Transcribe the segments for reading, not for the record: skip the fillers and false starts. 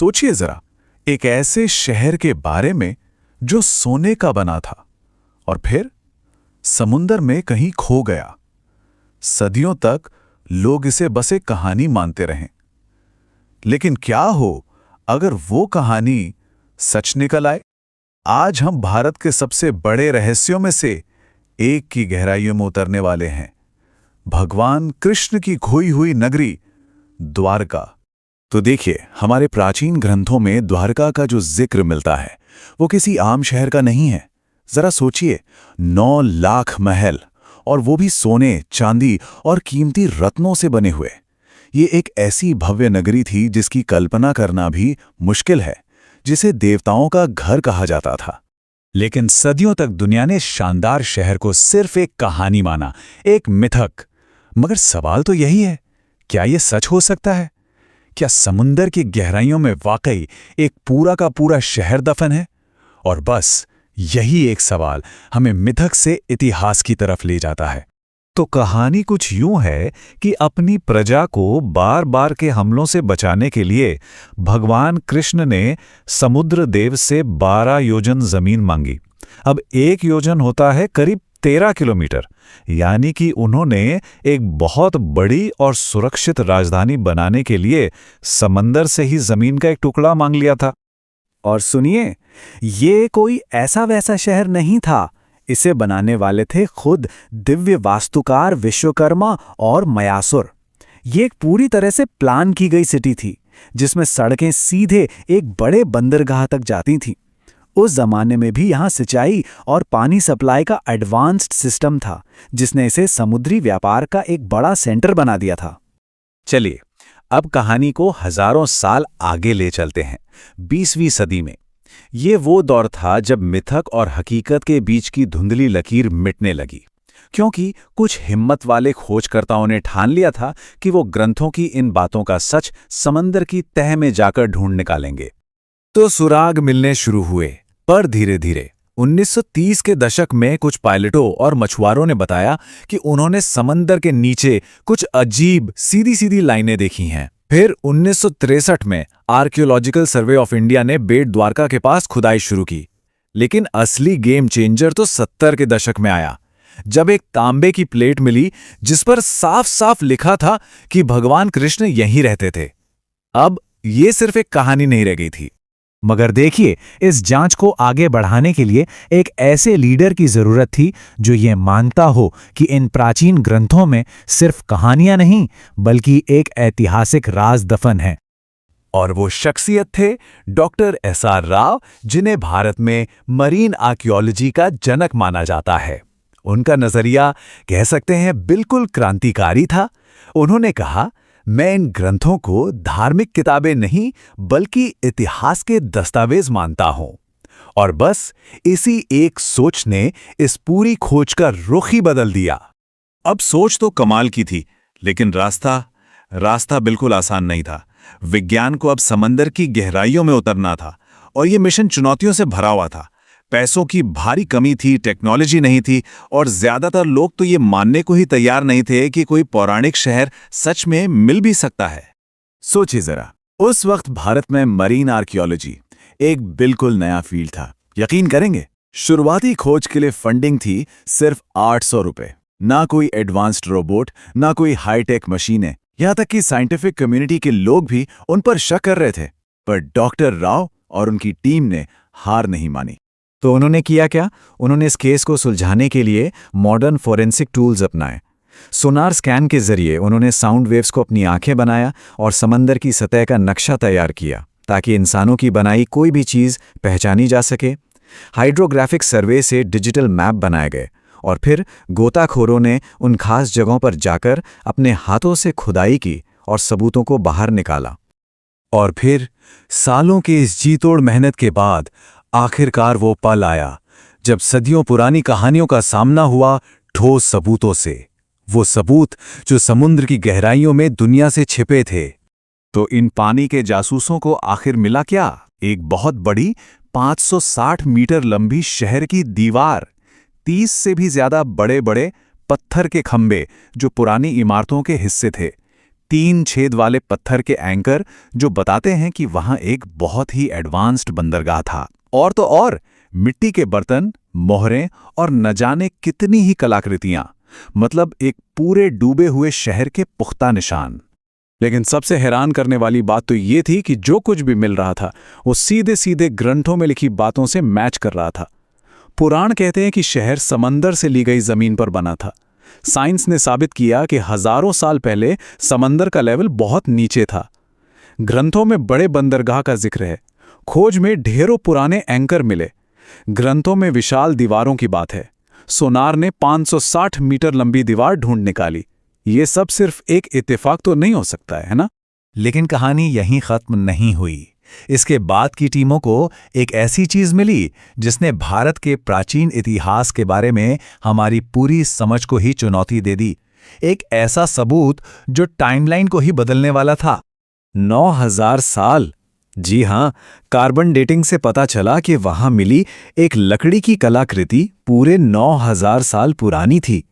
सोचिए जरा, एक ऐसे शहर के बारे में जो सोने का बना था और फिर समुंदर में कहीं खो गया। सदियों तक लोग इसे बस एक कहानी मानते रहें। लेकिन क्या हो अगर वो कहानी सच निकल आए? आज हम भारत के सबसे बड़े रहस्यों में से एक की गहराइयों में उतरने वाले हैं, भगवान कृष्ण की खोई हुई नगरी द्वारका। तो देखिए, हमारे प्राचीन ग्रंथों में द्वारका का जो जिक्र मिलता है वो किसी आम शहर का नहीं है। जरा सोचिए, 9 लाख महल, और वो भी सोने, चांदी और कीमती रत्नों से बने हुए। ये एक ऐसी भव्य नगरी थी जिसकी कल्पना करना भी मुश्किल है, जिसे देवताओं का घर कहा जाता था। लेकिन सदियों तक दुनिया ने शानदार शहर को सिर्फ एक कहानी माना, एक मिथक। मगर सवाल तो यही है, क्या यह सच हो सकता है? क्या समुंदर की गहराइयों में वाकई एक पूरा का पूरा शहर दफन है? और बस यही एक सवाल हमें मिथक से इतिहास की तरफ ले जाता है। तो कहानी कुछ यूं है कि अपनी प्रजा को बार बार के हमलों से बचाने के लिए भगवान कृष्ण ने समुद्र देव से 12 योजन जमीन मांगी। अब 1 योजन होता है करीब 13 किलोमीटर, यानी कि उन्होंने एक बहुत बड़ी और सुरक्षित राजधानी बनाने के लिए समंदर से ही जमीन का एक टुकड़ा मांग लिया था। और सुनिए, ये कोई ऐसा वैसा शहर नहीं था। इसे बनाने वाले थे खुद दिव्य वास्तुकार विश्वकर्मा और मयासुर। ये एक पूरी तरह से प्लान की गई सिटी थी, जिसमें सड़कें सीधे एक बड़े बंदरगाह तक जाती थीं। उस जमाने में भी यहाँ सिंचाई और पानी सप्लाई का एडवांस्ड सिस्टम था, जिसने इसे समुद्री व्यापार का एक बड़ा सेंटर बना दिया था। चलिए, अब कहानी को हजारों साल आगे ले चलते हैं, 20वीं सदी में। ये वो दौर था जब मिथक और हकीकत के बीच की धुंधली लकीर मिटने लगी, क्योंकि कुछ हिम्मत वाले खोजकर्ताओं ने ठान लिया था कि वो ग्रंथों की इन बातों का सच समंदर की तह में जाकर ढूंढ निकालेंगे। तो सुराग मिलने शुरू हुए, पर धीरे धीरे 1930 के दशक में कुछ पायलटों और मछुआरों ने बताया कि उन्होंने समंदर के नीचे कुछ अजीब सीधी सीधी लाइनें देखी हैं। फिर 1963 में आर्कियोलॉजिकल सर्वे ऑफ इंडिया ने बेट द्वारका के पास खुदाई शुरू की। लेकिन असली गेम चेंजर तो 70 के दशक में आया, जब एक तांबे की प्लेट मिली जिस पर साफ साफ लिखा था कि भगवान कृष्ण यहीं रहते थे। अब ये सिर्फ एक कहानी नहीं रह गई थी। मगर देखिए, इस जांच को आगे बढ़ाने के लिए एक ऐसे लीडर की जरूरत थी जो ये मानता हो कि इन प्राचीन ग्रंथों में सिर्फ कहानियां नहीं, बल्कि एक ऐतिहासिक राज दफन है। और वो शख्सियत थे डॉक्टर एसआर राव, जिन्हें भारत में मरीन आर्कियोलॉजी का जनक माना जाता है। उनका नजरिया कह सकते हैं बिल्कुल क्रांतिकारी था। उन्होंने कहा, मैं इन ग्रंथों को धार्मिक किताबें नहीं बल्कि इतिहास के दस्तावेज मानता हूं। और बस इसी एक सोच ने इस पूरी खोज का रुख ही बदल दिया। अब सोच तो कमाल की थी, लेकिन रास्ता बिल्कुल आसान नहीं था। विज्ञान को अब समंदर की गहराइयों में उतरना था, और यह मिशन चुनौतियों से भरा हुआ था। पैसों की भारी कमी थी, टेक्नोलॉजी नहीं थी, और ज्यादातर लोग तो ये मानने को ही तैयार नहीं थे कि कोई पौराणिक शहर सच में मिल भी सकता है। सोचिए जरा, उस वक्त भारत में मरीन आर्कियोलॉजी एक बिल्कुल नया फील्ड था। यकीन करेंगे, शुरुआती खोज के लिए फंडिंग थी सिर्फ 800 रुपए। ना कोई एडवांस्ड रोबोट, ना कोई हाईटेक मशीनें। यहां तक कि साइंटिफिक कम्युनिटी के लोग भी उन पर शक कर रहे थे। पर डॉक्टर राव और उनकी टीम ने हार नहीं मानी। तो उन्होंने किया क्या? उन्होंने इस केस को सुलझाने के लिए मॉडर्न फोरेंसिक टूल्स अपनाए। सोनार स्कैन के जरिए उन्होंने साउंड वेव्स को अपनी आंखें बनाया और समंदर की सतह का नक्शा तैयार किया, ताकि इंसानों की बनाई कोई भी चीज़ पहचानी जा सके। हाइड्रोग्राफिक सर्वे से डिजिटल मैप बनाए गए, और फिर गोताखोरों ने उन खास जगहों पर जाकर अपने हाथों से खुदाई की और सबूतों को बाहर निकाला। और फिर सालों के इस जीतोड़ मेहनत के बाद आखिरकार वो पल आया जब सदियों पुरानी कहानियों का सामना हुआ ठोस सबूतों से। वो सबूत जो समुद्र की गहराइयों में दुनिया से छिपे थे। तो इन पानी के जासूसों को आखिर मिला क्या? एक बहुत बड़ी 560 मीटर लंबी शहर की दीवार, 30 से भी ज्यादा बड़े बड़े पत्थर के खंभे जो पुरानी इमारतों के हिस्से थे, 3 छेद वाले पत्थर के एंकर जो बताते हैं कि वहां एक बहुत ही एडवांस्ड बंदरगाह था। और तो और मिट्टी के बर्तन, मोहरें और न जाने कितनी ही कलाकृतियां, मतलब एक पूरे डूबे हुए शहर के पुख्ता निशान। लेकिन सबसे हैरान करने वाली बात तो ये थी कि जो कुछ भी मिल रहा था वो सीधे सीधे ग्रंथों में लिखी बातों से मैच कर रहा था। पुराण कहते हैं कि शहर समंदर से ली गई जमीन पर बना था। साइंस ने साबित किया कि हजारों साल पहले समंदर का लेवल बहुत नीचे था। ग्रंथों में बड़े बंदरगाह का जिक्र है। खोज में ढेरों पुराने एंकर मिले। ग्रंथों में विशाल दीवारों की बात है। सोनार ने 560 मीटर लंबी दीवार ढूंढ निकाली। ये सब सिर्फ एक इत्तेफाक तो नहीं हो सकता है ना? लेकिन कहानी यहीं खत्म नहीं हुई। इसके बाद की टीमों को एक ऐसी चीज मिली जिसने भारत के प्राचीन इतिहास के बारे में हमारी पूरी समझ को ही चुनौती दे दी। एक ऐसा सबूत जो टाइमलाइन को ही बदलने वाला था। 9000 साल। जी हाँ, कार्बन डेटिंग से पता चला कि वहां मिली एक लकड़ी की कलाकृति पूरे 9000 साल पुरानी थी।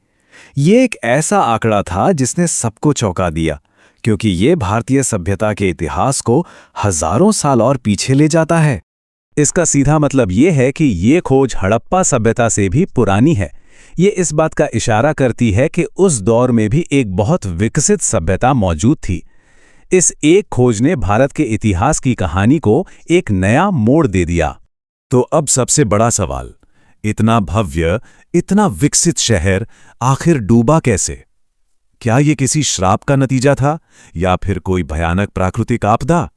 ये एक ऐसा आंकड़ा था जिसने सबको चौंका दिया, क्योंकि ये भारतीय सभ्यता के इतिहास को हजारों साल और पीछे ले जाता है। इसका सीधा मतलब ये है कि ये खोज हड़प्पा सभ्यता से भी पुरानी है। ये इस बात का इशारा करती है कि उस दौर में भी एक बहुत विकसित सभ्यता मौजूद थी। इस एक खोज ने भारत के इतिहास की कहानी को एक नया मोड़ दे दिया। तो अब सबसे बड़ा सवाल, इतना भव्य, इतना विकसित शहर आखिर डूबा कैसे? क्या ये किसी श्राप का नतीजा था या फिर कोई भयानक प्राकृतिक आपदा?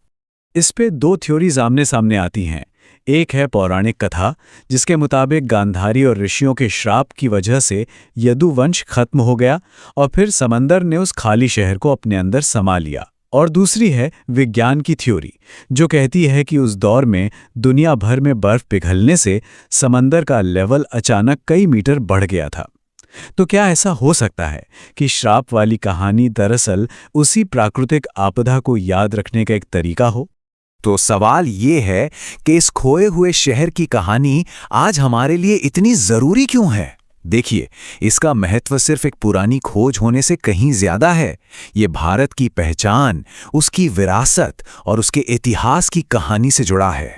इस पे 2 थ्योरीज आमने सामने आती हैं। एक है पौराणिक कथा, जिसके मुताबिक गांधारी और ऋषियों के श्राप की वजह से यदुवंश खत्म हो गया और फिर समंदर ने उस खाली शहर को अपने अंदर समा लिया। और दूसरी है विज्ञान की थ्योरी, जो कहती है कि उस दौर में दुनिया भर में बर्फ पिघलने से समंदर का लेवल अचानक कई मीटर बढ़ गया था। तो क्या ऐसा हो सकता है कि श्राप वाली कहानी दरअसल उसी प्राकृतिक आपदा को याद रखने का एक तरीका हो? तो सवाल ये है कि इस खोए हुए शहर की कहानी आज हमारे लिए इतनी जरूरी क्यों है? देखिए, इसका महत्व सिर्फ एक पुरानी खोज होने से कहीं ज्यादा है। ये भारत की पहचान, उसकी विरासत और उसके इतिहास की कहानी से जुड़ा है।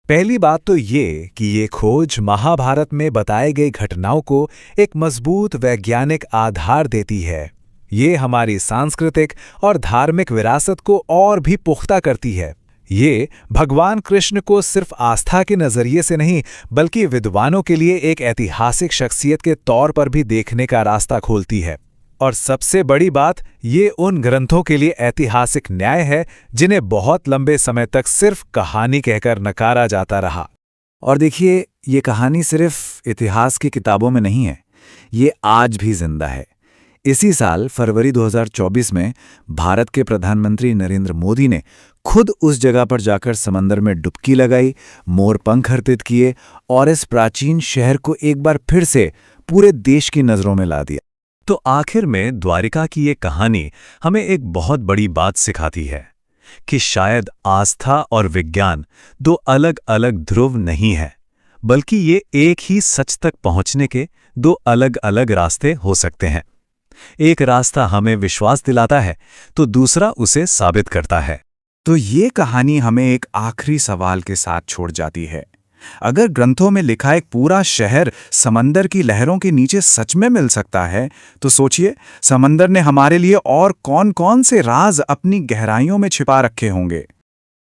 पहली बात तो ये कि ये खोज महाभारत में बताई गई घटनाओं को एक मजबूत वैज्ञानिक आधार देती है। ये हमारी सांस्कृतिक और धार्मिक विरासत को और भी पुख्ता करती है। ये भगवान कृष्ण को सिर्फ आस्था के नजरिए से नहीं, बल्कि विद्वानों के लिए एक ऐतिहासिक शख्सियत के तौर पर भी देखने का रास्ता खोलती है। और सबसे बड़ी बात, ये उन ग्रंथों के लिए ऐतिहासिक न्याय है जिन्हें बहुत लंबे समय तक सिर्फ कहानी कहकर नकारा जाता रहा। और देखिए, ये कहानी सिर्फ इतिहास की किताबों में नहीं है, ये आज भी जिंदा है। इसी साल फरवरी 2024 में भारत के प्रधानमंत्री नरेंद्र मोदी ने खुद उस जगह पर जाकर समंदर में डुबकी लगाई, मोर पंख अर्पित किए और इस प्राचीन शहर को एक बार फिर से पूरे देश की नजरों में ला दिया। तो आखिर में द्वारिका की ये कहानी हमें एक बहुत बड़ी बात सिखाती है कि शायद आस्था और विज्ञान 2 अलग अलग ध्रुव नहीं है, बल्कि ये एक ही सच तक पहुंचने के 2 अलग अलग रास्ते हो सकते हैं। एक रास्ता हमें विश्वास दिलाता है तो दूसरा उसे साबित करता है। तो ये कहानी हमें एक आखिरी सवाल के साथ छोड़ जाती है। अगर ग्रंथों में लिखा एक पूरा शहर समंदर की लहरों के नीचे सच में मिल सकता है, तो सोचिए समंदर ने हमारे लिए और कौन-कौन से राज अपनी गहराइयों में छिपा रखे होंगे।